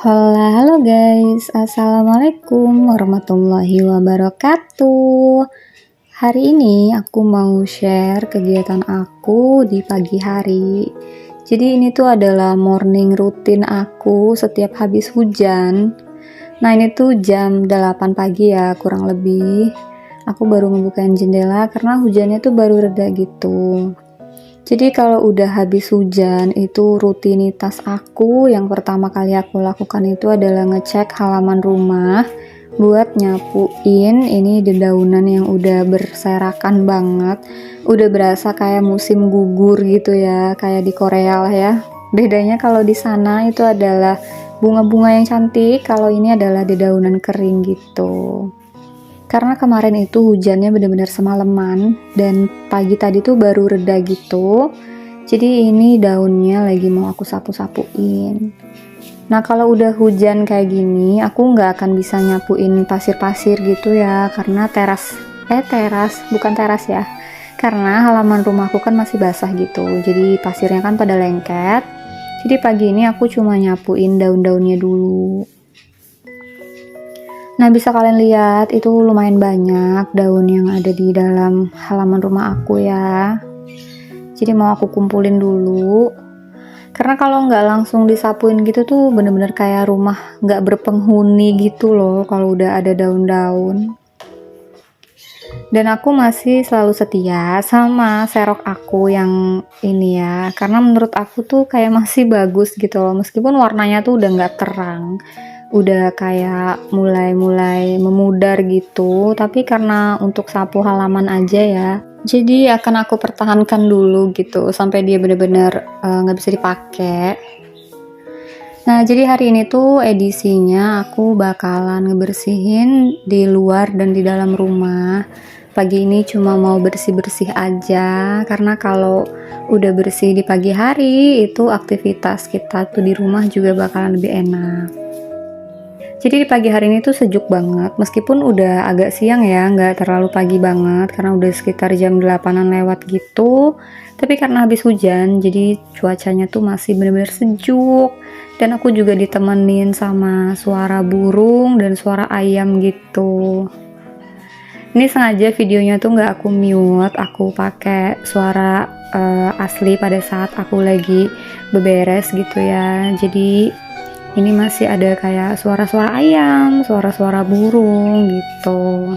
Halo guys, Assalamualaikum warahmatullahi wabarakatuh. Hari ini aku mau share kegiatan aku di pagi hari. Jadi ini tuh adalah morning routine aku setiap habis hujan. Nah ini tuh jam 8 pagi ya kurang lebih. Aku baru ngebukain jendela karena hujannya tuh baru reda gitu. Jadi kalau udah habis hujan itu rutinitas aku yang pertama kali aku lakukan itu adalah ngecek halaman rumah buat nyapuin ini dedaunan yang udah berserakan banget, udah berasa kayak musim gugur gitu ya, kayak di Korea lah ya. Bedanya kalau di sana itu adalah bunga-bunga yang cantik, kalau ini adalah dedaunan kering gitu. Karena kemarin itu hujannya benar-benar semalaman dan pagi tadi tuh baru reda gitu. Jadi ini daunnya lagi mau aku sapu-sapuin. Nah kalau udah hujan kayak gini, aku nggak akan bisa nyapuin pasir-pasir gitu ya, karena bukan teras ya. Karena halaman rumahku kan masih basah gitu, jadi pasirnya kan pada lengket. Jadi pagi ini aku cuma nyapuin daun-daunnya dulu. Nah bisa kalian lihat itu lumayan banyak daun yang ada di dalam halaman rumah aku ya. Jadi mau aku kumpulin dulu. Karena kalau nggak langsung disapuin gitu tuh bener-bener kayak rumah nggak berpenghuni gitu loh kalau udah ada daun-daun. Dan aku masih selalu setia sama serok aku yang ini ya. Karena menurut aku tuh kayak masih bagus gitu loh. Meskipun warnanya tuh udah nggak terang, udah kayak mulai memudar gitu, tapi karena untuk sapu halaman aja ya, jadi akan aku pertahankan dulu gitu sampai dia bener-bener nggak bisa dipakai. Nah jadi hari ini tuh edisinya aku bakalan ngebersihin di luar dan di dalam rumah. Pagi ini cuma mau bersih-bersih aja, karena kalau udah bersih di pagi hari itu aktivitas kita tuh di rumah juga bakalan lebih enak. Jadi di pagi hari ini tuh sejuk banget, meskipun udah agak siang ya, nggak terlalu pagi banget, karena udah sekitar jam 8-an lewat gitu. Tapi karena habis hujan, jadi cuacanya tuh masih bener-bener sejuk. Dan aku juga ditemenin sama suara burung dan suara ayam gitu. Ini sengaja videonya tuh nggak aku mute, aku pakai suara asli pada saat aku lagi beberes gitu ya. Jadi ini masih ada kayak suara-suara ayam, suara-suara burung gitu.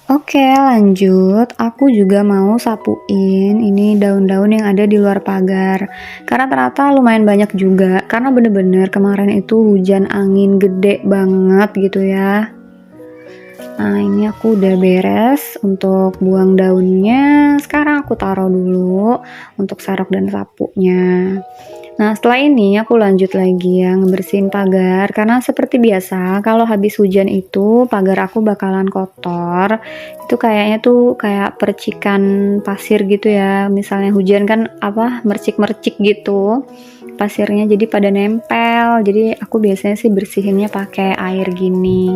Oke lanjut, aku juga mau sapuin ini daun-daun yang ada di luar pagar. Karena ternyata lumayan banyak juga, karena bener-bener kemarin itu hujan angin gede banget gitu ya. Nah ini aku udah beres untuk buang daunnya. Sekarang aku taruh dulu untuk serok dan sapunya. Nah setelah ini aku lanjut lagi ya ngebersihin pagar, karena seperti biasa kalau habis hujan itu pagar aku bakalan kotor. Itu kayaknya tuh kayak percikan pasir gitu ya, misalnya hujan kan mercik-mercik gitu pasirnya, jadi pada nempel. Jadi aku biasanya sih bersihinnya pakai air gini.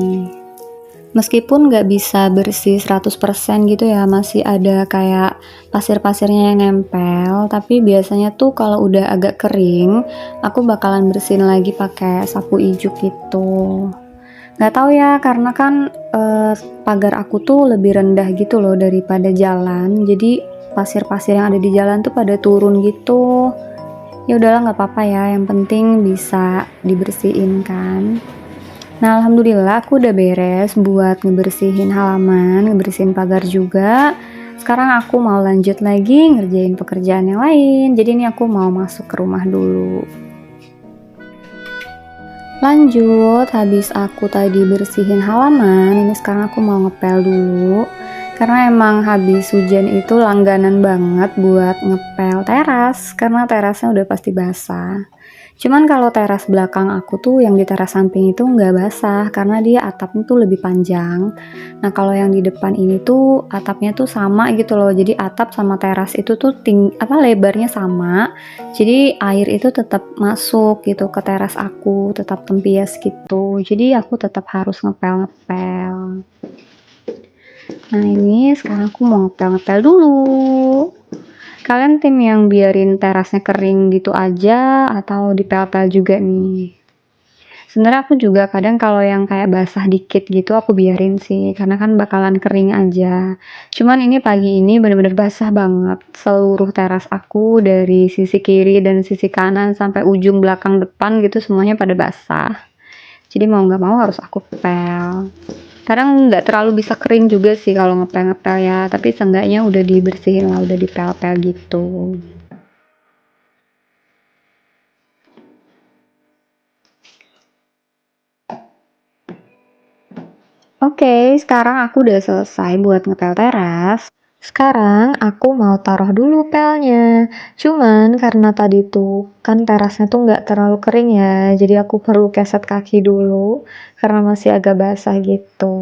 Meskipun nggak bisa bersih 100% gitu ya, masih ada kayak pasir-pasirnya yang nempel, tapi biasanya tuh kalau udah agak kering, aku bakalan bersihin lagi pakai sapu ijuk gitu. Nggak tahu ya, karena kan pagar aku tuh lebih rendah gitu loh daripada jalan, jadi pasir-pasir yang ada di jalan tuh pada turun gitu. Ya udahlah nggak apa-apa ya, yang penting bisa dibersihin kan. Nah alhamdulillah aku udah beres buat ngebersihin halaman, ngebersihin pagar juga. Sekarang aku mau lanjut lagi ngerjain pekerjaan yang lain. Jadi ini aku mau masuk ke rumah dulu. Lanjut, habis aku tadi bersihin halaman, ini sekarang aku mau ngepel dulu. Karena emang habis hujan itu langganan banget buat ngepel teras, karena terasnya udah pasti basah. Cuman kalau teras belakang aku tuh yang di teras samping itu nggak basah karena dia atapnya tuh lebih panjang. Nah kalau yang di depan ini tuh atapnya tuh sama gitu loh. Jadi atap sama teras itu tuh lebarnya sama. Jadi air itu tetap masuk gitu ke teras aku, tetap tempias gitu. Jadi aku tetap harus ngepel-ngepel. Nah ini sekarang aku mau ngepel-ngepel dulu. Kalian tim yang biarin terasnya kering gitu aja atau dipel-pel juga nih? Sebenarnya aku juga kadang kalau yang kayak basah dikit gitu aku biarin sih, karena kan bakalan kering aja. Cuman ini pagi ini bener-bener basah banget. Seluruh teras aku dari sisi kiri dan sisi kanan sampai ujung belakang depan gitu semuanya pada basah. Jadi mau nggak mau harus aku pel. Kadang nggak terlalu bisa kering juga sih kalau ngepel-ngepel ya, tapi seenggaknya udah dibersihin lah, udah dipel-pel gitu. Oke, sekarang aku udah selesai buat ngepel teras. Sekarang aku mau taruh dulu pelnya. Cuman karena tadi tuh kan terasnya tuh nggak terlalu kering ya, jadi aku perlu keset kaki dulu karena masih agak basah gitu.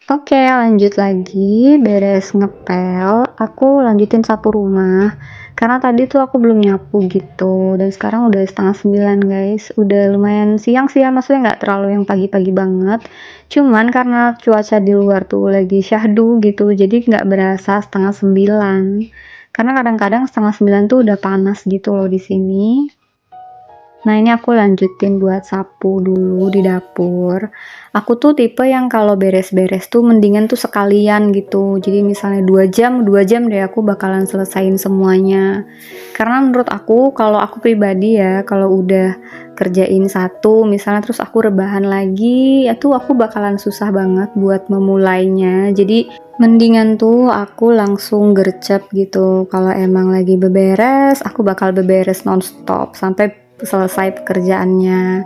Oke, lanjut lagi, beres ngepel, aku lanjutin sapu rumah. Karena tadi tuh aku belum nyapu gitu, dan sekarang udah setengah 9 guys. Udah lumayan siang sih ya, maksudnya nggak terlalu yang pagi-pagi banget. Cuman karena cuaca di luar tuh lagi syahdu gitu, jadi nggak berasa setengah 9. Karena kadang-kadang setengah 9 tuh udah panas gitu loh di sini. Nah, ini aku lanjutin buat sapu dulu di dapur. Aku tuh tipe yang kalau beres-beres tuh mendingan tuh sekalian gitu. Jadi misalnya 2 jam deh aku bakalan selesain semuanya. Karena menurut aku, kalau aku pribadi ya, kalau udah kerjain satu, misalnya terus aku rebahan lagi, ya tuh aku bakalan susah banget buat memulainya. Jadi mendingan tuh aku langsung gercep gitu. Kalau emang lagi beberes, aku bakal beberes nonstop sampai selesai pekerjaannya.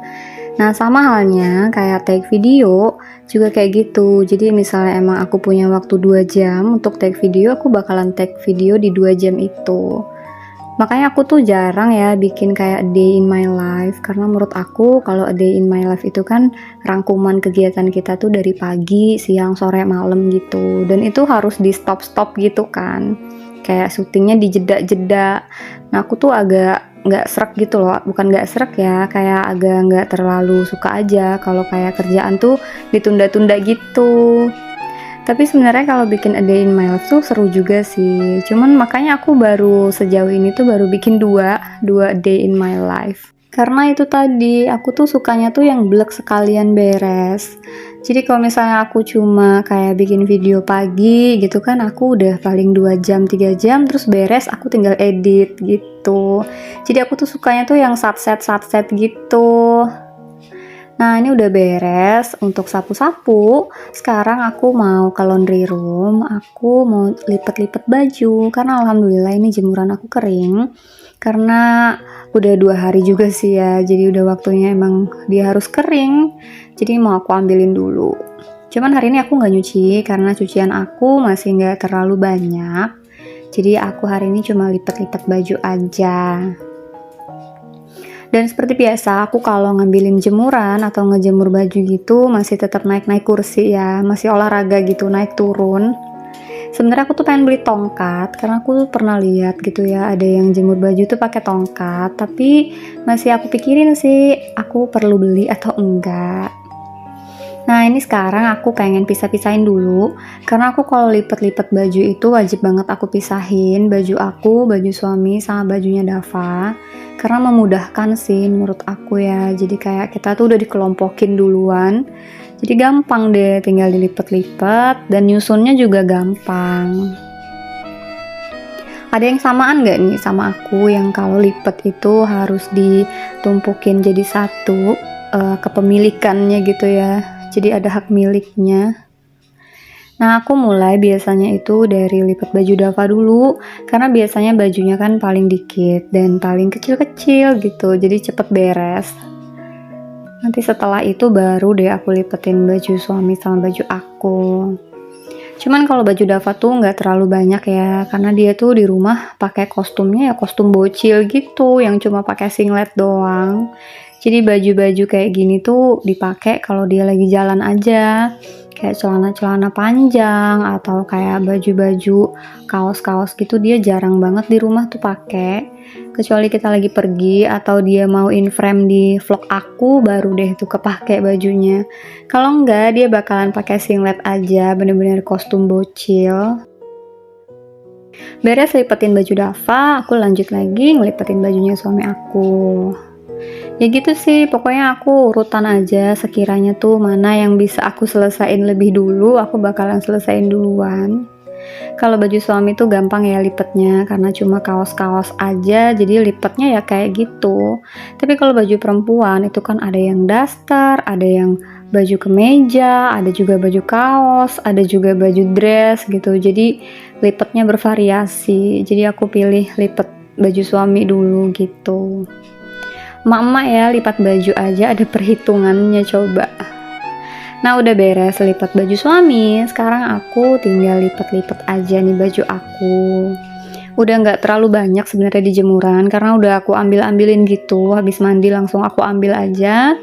Nah, sama halnya kayak take video juga kayak gitu. Jadi misalnya emang aku punya waktu 2 jam untuk take video, aku bakalan take video di 2 jam itu. Makanya aku tuh jarang ya bikin kayak a day in my life, karena menurut aku kalau a day in my life itu kan rangkuman kegiatan kita tuh dari pagi, siang, sore, malam gitu. Dan itu harus di stop-stop gitu kan. Kayak syutingnya di jeda-jeda. Nah, aku tuh agak nggak srek gitu loh, bukan nggak srek ya, kayak agak nggak terlalu suka aja kalau kayak kerjaan tuh ditunda-tunda gitu. Tapi sebenarnya kalau bikin a day in my life tuh seru juga sih. Cuman makanya aku baru sejauh ini tuh baru bikin dua day in my life. Karena itu tadi, aku tuh sukanya tuh yang blek sekalian beres. Jadi kalau misalnya aku cuma kayak bikin video pagi gitu kan, aku udah paling 2 jam, 3 jam, terus beres, aku tinggal edit gitu. Jadi aku tuh sukanya tuh yang satset gitu. Nah, ini udah beres untuk sapu-sapu. Sekarang aku mau ke laundry room. Aku mau lipet-lipet baju karena alhamdulillah ini jemuran aku kering. Karena udah 2 hari juga sih ya. Jadi udah waktunya emang dia harus kering. Jadi mau aku ambilin dulu. Cuman hari ini aku nggak nyuci karena cucian aku masih nggak terlalu banyak. Jadi aku hari ini cuma lipet-lipet baju aja. Dan seperti biasa, aku kalau ngambilin jemuran atau ngejemur baju gitu masih tetap naik-naik kursi ya, masih olahraga gitu, naik turun. Sebenarnya aku tuh pengen beli tongkat karena aku tuh pernah lihat gitu ya, ada yang jemur baju tuh pakai tongkat, tapi masih aku pikirin sih aku perlu beli atau enggak. Nah, ini sekarang aku pengen pisah-pisahin dulu, karena aku kalau lipet-lipet baju itu wajib banget aku pisahin baju aku, baju suami, sama bajunya Dava. Karena memudahkan sih menurut aku ya, jadi kayak kita tuh udah dikelompokin duluan, jadi gampang deh tinggal dilipet-lipet, dan nyusunnya juga gampang. Ada yang samaan gak nih sama aku yang kalau lipet itu harus ditumpukin jadi satu, kepemilikannya gitu ya, jadi ada hak miliknya. Nah, aku mulai biasanya itu dari lipat baju Dava dulu, karena biasanya bajunya kan paling dikit dan paling kecil-kecil gitu, jadi cepet beres. Nanti setelah itu baru deh aku lipetin baju suami sama baju aku. Cuman kalau baju Dava tuh nggak terlalu banyak ya, karena dia tuh di rumah pakai kostumnya ya kostum bocil gitu, yang cuma pakai singlet doang. Jadi baju-baju kayak gini tuh dipakai kalau dia lagi jalan aja. Kayak celana-celana panjang atau kayak baju-baju kaos-kaos gitu dia jarang banget di rumah tuh pakai. Kecuali kita lagi pergi atau dia mau in frame di vlog aku baru deh tuh kepake bajunya. Kalau enggak dia bakalan pakai singlet aja, bener-bener kostum bocil. Beres lipetin baju Dava, aku lanjut lagi ngelipetin bajunya suami aku. Ya gitu sih, pokoknya aku urutan aja sekiranya tuh mana yang bisa aku selesain lebih dulu, aku bakalan selesain duluan. Kalau baju suami tuh gampang ya lipetnya, karena cuma kaos-kaos aja, jadi lipetnya ya kayak gitu. Tapi kalau baju perempuan itu kan ada yang daster, ada yang baju kemeja, ada juga baju kaos, ada juga baju dress gitu. Jadi lipetnya bervariasi. Jadi aku pilih lipet baju suami dulu gitu. Emak-emak ya lipat baju aja ada perhitungannya coba. Nah udah beres lipat baju suami, sekarang aku tinggal lipat-lipat aja nih baju aku. Udah nggak terlalu banyak sebenarnya di jemuran karena udah aku ambil-ambilin gitu, habis mandi langsung aku ambil aja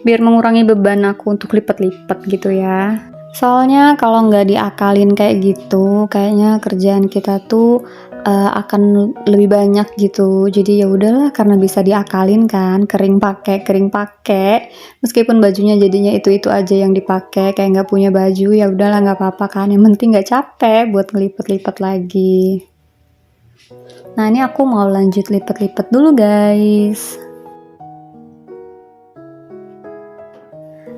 biar mengurangi beban aku untuk lipat-lipat gitu ya. Soalnya kalau nggak diakalin kayak gitu, kayaknya kerjaan kita tuh akan lebih banyak gitu. Jadi ya udahlah karena bisa diakalin kan, kering pakai. Meskipun bajunya jadinya itu aja yang dipakai, kayak nggak punya baju ya udahlah nggak apa-apa kan. Yang penting nggak capek buat ngelipet-lipet lagi. Nah ini aku mau lanjut lipet-lipet dulu guys.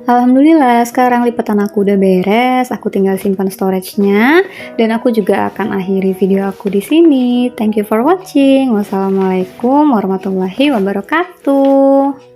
Alhamdulillah sekarang lipetan aku udah beres, aku tinggal simpan storage-nya dan aku juga akan akhiri video aku di sini. Thank you for watching. Wassalamualaikum warahmatullahi wabarakatuh.